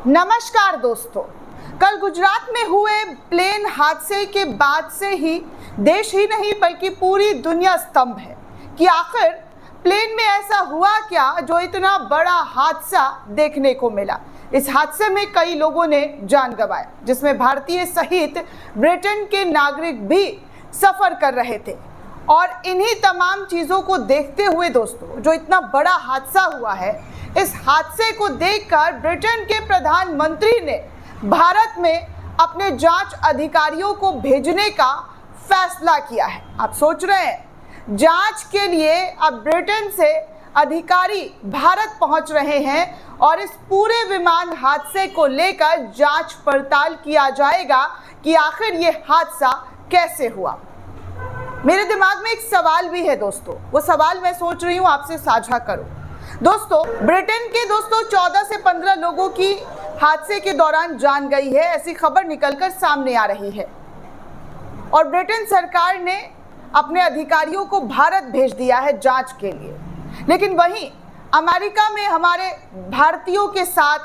नमस्कार दोस्तों, कल गुजरात में हुए प्लेन हादसे के बाद से ही देश ही नहीं बल्कि पूरी दुनिया स्तंभ है कि आखिर प्लेन में ऐसा हुआ क्या जो इतना बड़ा हादसा देखने को मिला। इस हादसे में कई लोगों ने जान गंवाया, जिसमें भारतीय सहित ब्रिटेन के नागरिक भी सफर कर रहे थे। और इन्हीं तमाम चीज़ों को देखते हुए दोस्तों, जो इतना बड़ा हादसा हुआ है, इस हादसे को देखकर ब्रिटेन के प्रधानमंत्री ने भारत में अपने जांच अधिकारियों को भेजने का फैसला किया है। आप सोच रहे हैं, जांच के लिए अब ब्रिटेन से अधिकारी भारत पहुंच रहे हैं और इस पूरे विमान हादसे को लेकर जांच पड़ताल किया जाएगा कि आखिर ये हादसा कैसे हुआ। मेरे दिमाग में एक सवाल भी है दोस्तों, वो सवाल मैं सोच रही हूँ आपसे साझा करूँ। दोस्तों, ब्रिटेन के 14 से 15 लोगों की हादसे के दौरान जान गई है, ऐसी खबर निकलकर सामने आ रही है। और ब्रिटेन सरकार ने अपने अधिकारियों को भारत भेज दिया है जांच के लिए। लेकिन वहीं अमेरिका में हमारे भारतीयों के साथ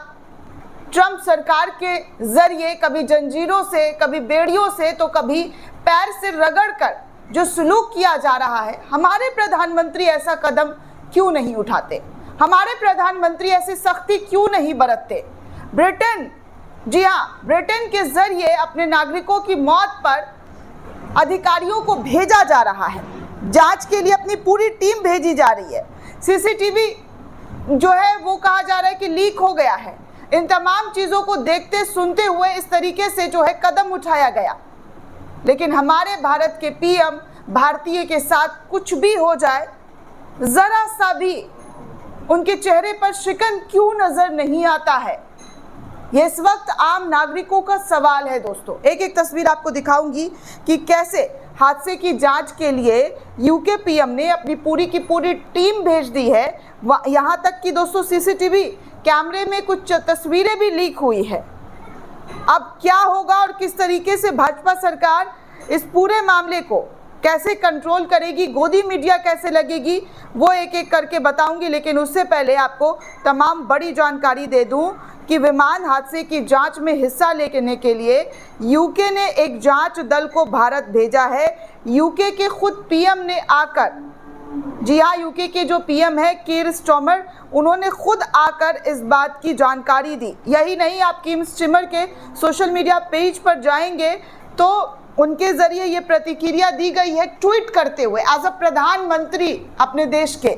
ट्रंप सरकार के जरिए कभी जंजीरों से, कभी बेड़ियों से, तो कभी पैर से रगड़कर जो सलूक किया जा रहा है, हमारे प्रधानमंत्री ऐसा कदम क्यों नहीं उठाते? हमारे प्रधानमंत्री ऐसी सख्ती क्यों नहीं बरतते? ब्रिटेन, जी हाँ, ब्रिटेन के जरिए अपने नागरिकों की मौत पर अधिकारियों को भेजा जा रहा है, जांच के लिए अपनी पूरी टीम भेजी जा रही है। सीसीटीवी जो है वो कहा जा रहा है कि लीक हो गया है। इन तमाम चीज़ों को देखते सुनते हुए इस तरीके से जो है कदम उठाया गया। लेकिन हमारे भारत के पीएम भारतीय के साथ कुछ भी हो जाए, जरा सा भी उनके चेहरे पर शिकन क्यों नजर नहीं आता है? ये इस वक्त आम नागरिकों का सवाल है दोस्तों। एक एक तस्वीर आपको दिखाऊंगी कि कैसे हादसे की जांच के लिए यूके पीएम ने अपनी पूरी की पूरी टीम भेज दी है। यहाँ तक कि दोस्तों सीसीटीवी कैमरे में कुछ तस्वीरें भी लीक हुई है। अब क्या होगा और किस तरीके से भाजपा सरकार इस पूरे मामले को कैसे कंट्रोल करेगी, गोदी मीडिया कैसे लगेगी, वो एक एक करके बताऊंगी। लेकिन उससे पहले आपको तमाम बड़ी जानकारी दे दूं कि विमान हादसे की जांच में हिस्सा लेने के लिए यूके ने एक जांच दल को भारत भेजा है। यूके के खुद पीएम ने आकर, जी हाँ, यूके के जो पीएम है कीर स्टारमर, उन्होंने खुद आकर इस बात की जानकारी दी। यही नहीं, आप कीर स्टारमर के सोशल मीडिया पेज पर जाएंगे तो उनके जरिए ये प्रतिक्रिया दी गई है, ट्वीट करते हुए एज अ प्रधानमंत्री अपने देश के।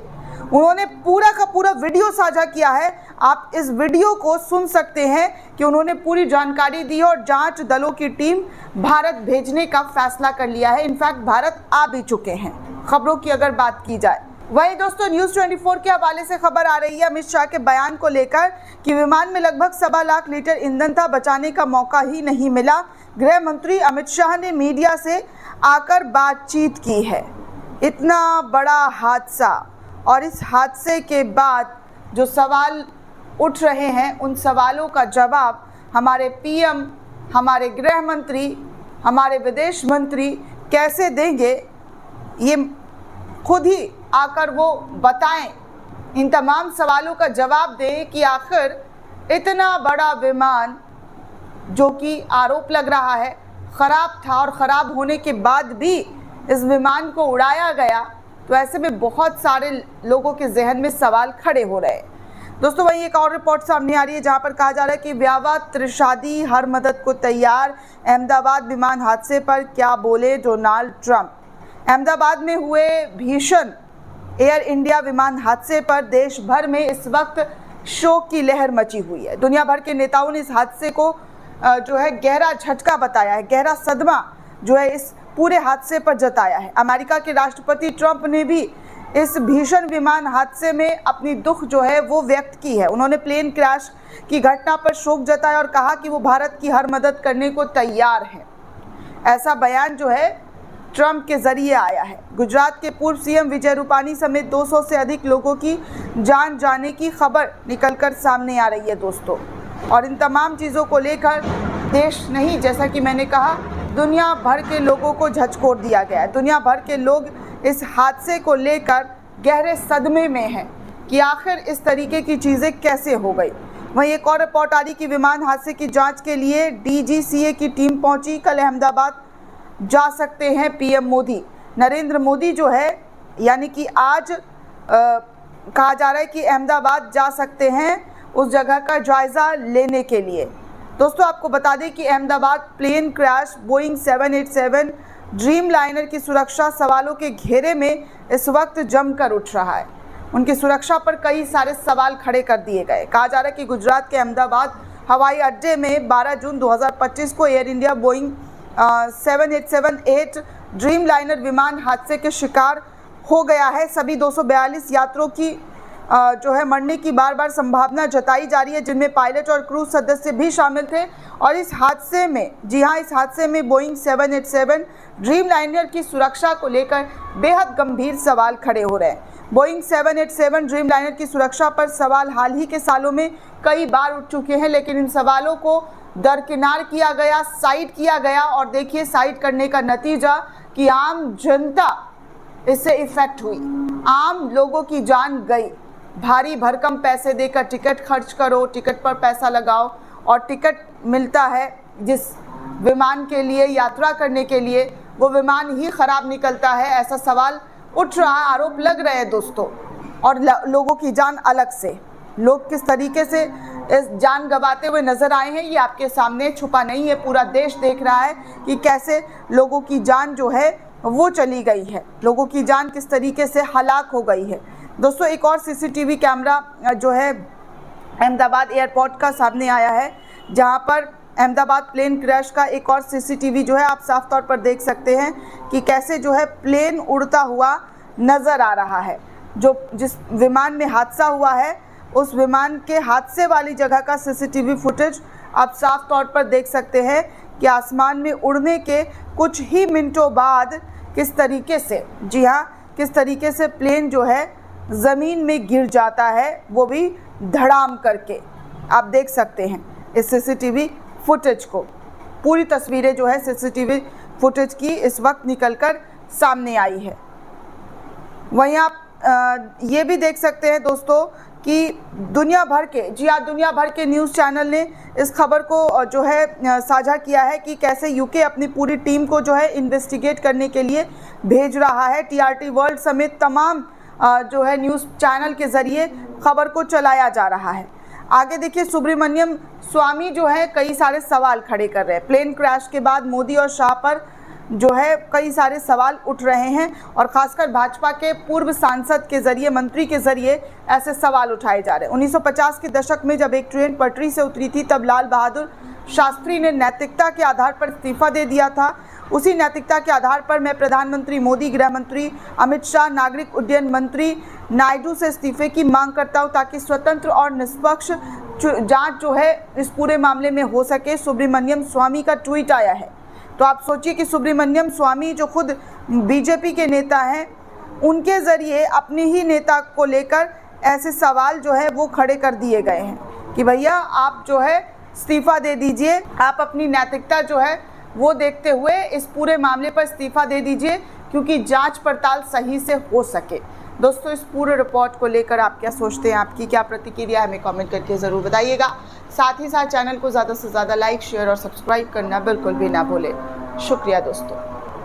उन्होंने पूरा का पूरा वीडियो साझा किया है। आप इस वीडियो को सुन सकते हैं कि उन्होंने पूरी जानकारी दी है और जांच दलों की टीम भारत भेजने का फैसला कर लिया है। इनफैक्ट भारत आ भी चुके हैं, खबरों की अगर बात की जाए। वहीं दोस्तों, न्यूज़ 24 के हवाले से खबर आ रही है अमित शाह के बयान को लेकर कि विमान में लगभग 1.25 लाख लीटर ईंधन था, बचाने का मौका ही नहीं मिला। गृह मंत्री अमित शाह ने मीडिया से आकर बातचीत की है। इतना बड़ा हादसा और इस हादसे के बाद जो सवाल उठ रहे हैं, उन सवालों का जवाब हमारे पीएम, हमारे गृह मंत्री, हमारे विदेश मंत्री कैसे देंगे, ये खुद ही आकर वो बताएं। इन तमाम सवालों का जवाब दें कि आखिर इतना बड़ा विमान, जो कि आरोप लग रहा है ख़राब था और ख़राब होने के बाद भी इस विमान को उड़ाया गया, तो ऐसे में बहुत सारे लोगों के जहन में सवाल खड़े हो रहे हैं। दोस्तों, वहीं एक और रिपोर्ट सामने आ रही है जहां पर कहा जा रहा है कि ब्यावा त्रिशादी हर मदद को तैयार। अहमदाबाद विमान हादसे पर क्या बोले डोनाल्ड ट्रंप? अहमदाबाद में हुए भीषण एयर इंडिया विमान हादसे पर देश भर में इस वक्त शोक की लहर मची हुई है। दुनिया भर के नेताओं ने इस हादसे को जो है गहरा झटका बताया है, गहरा सदमा जो है इस पूरे हादसे पर जताया है। अमेरिका के राष्ट्रपति ट्रंप ने भी इस भीषण विमान हादसे में अपनी दुख जो है वो व्यक्त की है। उन्होंने प्लेन क्रैश की घटना पर शोक जताया और कहा कि वो भारत की हर मदद करने को तैयार है। ऐसा बयान जो है ट्रंप के जरिए आया है। गुजरात के पूर्व सीएम विजय रूपानी समेत 200 से अधिक लोगों की जान जाने की खबर निकलकर सामने आ रही है दोस्तों। और इन तमाम चीज़ों को लेकर देश नहीं, जैसा कि मैंने कहा, दुनिया भर के लोगों को झकझोर दिया गया है। दुनिया भर के लोग इस हादसे को लेकर गहरे सदमे में हैं कि आखिर इस तरीके की चीज़ें कैसे हो गई। वहीं एक और रिपोर्ट आ रही कि विमान हादसे की जांच के लिए DGCA की टीम पहुंची। कल अहमदाबाद जा सकते हैं पीएम मोदी। नरेंद्र मोदी जो है यानी कि आज कहा जा रहा है कि अहमदाबाद जा सकते हैं उस जगह का जायज़ा लेने के लिए। दोस्तों आपको बता दें कि Ahmedabad plane crash Boeing 787 Dreamliner की सुरक्षा सवालों के घेरे में इस वक्त जमकर उठ रहा है। उनकी सुरक्षा पर कई सारे सवाल खड़े कर दिए गए। कहा जा रहा है कि गुजरात के अहमदाबाद हवाई अड्डे में 12 जून 2025 को air India Boeing 787-8 dream liner विमान हादसे के शिकार हो गया है। सभी 242 यात्रियों की जो है मरने की बार बार संभावना जताई जा रही है, जिनमें पायलट और क्रू सदस्य भी शामिल थे। और इस हादसे में इस हादसे में बोइंग 787 ड्रीम लाइनर की सुरक्षा को लेकर बेहद गंभीर सवाल खड़े हो रहे हैं। बोइंग 787 ड्रीम लाइनर की सुरक्षा पर सवाल हाल ही के सालों में कई बार उठ चुके हैं, लेकिन इन सवालों को दरकिनार किया गया, साइड किया गया। और देखिए साइड करने का नतीजा कि आम जनता इससे इफेक्ट हुई, आम लोगों की जान गई। भारी भरकम पैसे देकर टिकट खर्च करो, टिकट पर पैसा लगाओ और टिकट मिलता है जिस विमान के लिए यात्रा करने के लिए, वो विमान ही ख़राब निकलता है। ऐसा सवाल उठ रहा है, आरोप लग रहे हैं दोस्तों। और लोगों की जान अलग से, लोग किस तरीके से इस जान गंवाते हुए नज़र आए हैं, ये आपके सामने छुपा नहीं है। पूरा देश देख रहा है कि कैसे लोगों की जान जो है वो चली गई है, लोगों की जान किस तरीके से हलाक हो गई है। दोस्तों एक और CCTV कैमरा जो है अहमदाबाद एयरपोर्ट का सामने आया है, जहां पर अहमदाबाद प्लेन क्रैश का एक और CCTV जो है आप साफ तौर पर देख सकते हैं कि कैसे जो है प्लेन उड़ता हुआ नज़र आ रहा है। जिस विमान में हादसा हुआ है उस विमान के हादसे वाली जगह का CCTV फुटेज आप साफ तौर पर देख सकते हैं कि आसमान में उड़ने के कुछ ही मिनटों बाद किस तरीके से, जी हाँ, किस तरीके से प्लेन जो है ज़मीन में गिर जाता है, वो भी धड़ाम करके। आप देख सकते हैं इस CCTV फुटेज को। पूरी तस्वीरें जो है CCTV फुटेज की इस वक्त निकलकर सामने आई है। वहीं आप ये भी देख सकते हैं दोस्तों कि दुनिया भर के, जी हाँ, दुनिया भर के न्यूज़ चैनल ने इस खबर को जो है साझा किया है कि कैसे यूके अपनी पूरी टीम को जो है इन्वेस्टिगेट करने के लिए भेज रहा है। TRT वर्ल्ड समेत तमाम जो है न्यूज़ चैनल के ज़रिए खबर को चलाया जा रहा है। आगे देखिए, सुब्रमण्यम स्वामी जो है कई सारे सवाल खड़े कर रहे हैं। प्लेन क्रैश के बाद मोदी और शाह पर जो है कई सारे सवाल उठ रहे हैं और ख़ासकर भाजपा के पूर्व सांसद के ज़रिए, मंत्री के ज़रिए ऐसे सवाल उठाए जा रहे हैं। 1950 के दशक में जब एक ट्रेन पटरी से उतरी थी, तब लाल बहादुर शास्त्री ने नैतिकता के आधार पर इस्तीफ़ा दे दिया था। उसी नैतिकता के आधार पर मैं प्रधानमंत्री मोदी, गृह मंत्री अमित शाह, नागरिक उड्डयन मंत्री नायडू से इस्तीफे की मांग करता हूँ ताकि स्वतंत्र और निष्पक्ष जांच जो है इस पूरे मामले में हो सके। सुब्रमण्यम स्वामी का ट्वीट आया है। तो आप सोचिए कि सुब्रमण्यम स्वामी जो खुद बीजेपी के नेता हैं, उनके ज़रिए अपने ही नेता को लेकर ऐसे सवाल जो है वो खड़े कर दिए गए हैं कि भैया आप जो है इस्तीफ़ा दे दीजिए, आप अपनी नैतिकता जो है वो देखते हुए इस पूरे मामले पर इस्तीफ़ा दे दीजिए क्योंकि जांच पड़ताल सही से हो सके। दोस्तों इस पूरे रिपोर्ट को लेकर आप क्या सोचते हैं, आपकी क्या प्रतिक्रिया, हमें कमेंट करके ज़रूर बताइएगा। साथ ही साथ चैनल को ज़्यादा से ज़्यादा लाइक, शेयर और सब्सक्राइब करना बिल्कुल भी ना भूलें। शुक्रिया दोस्तों।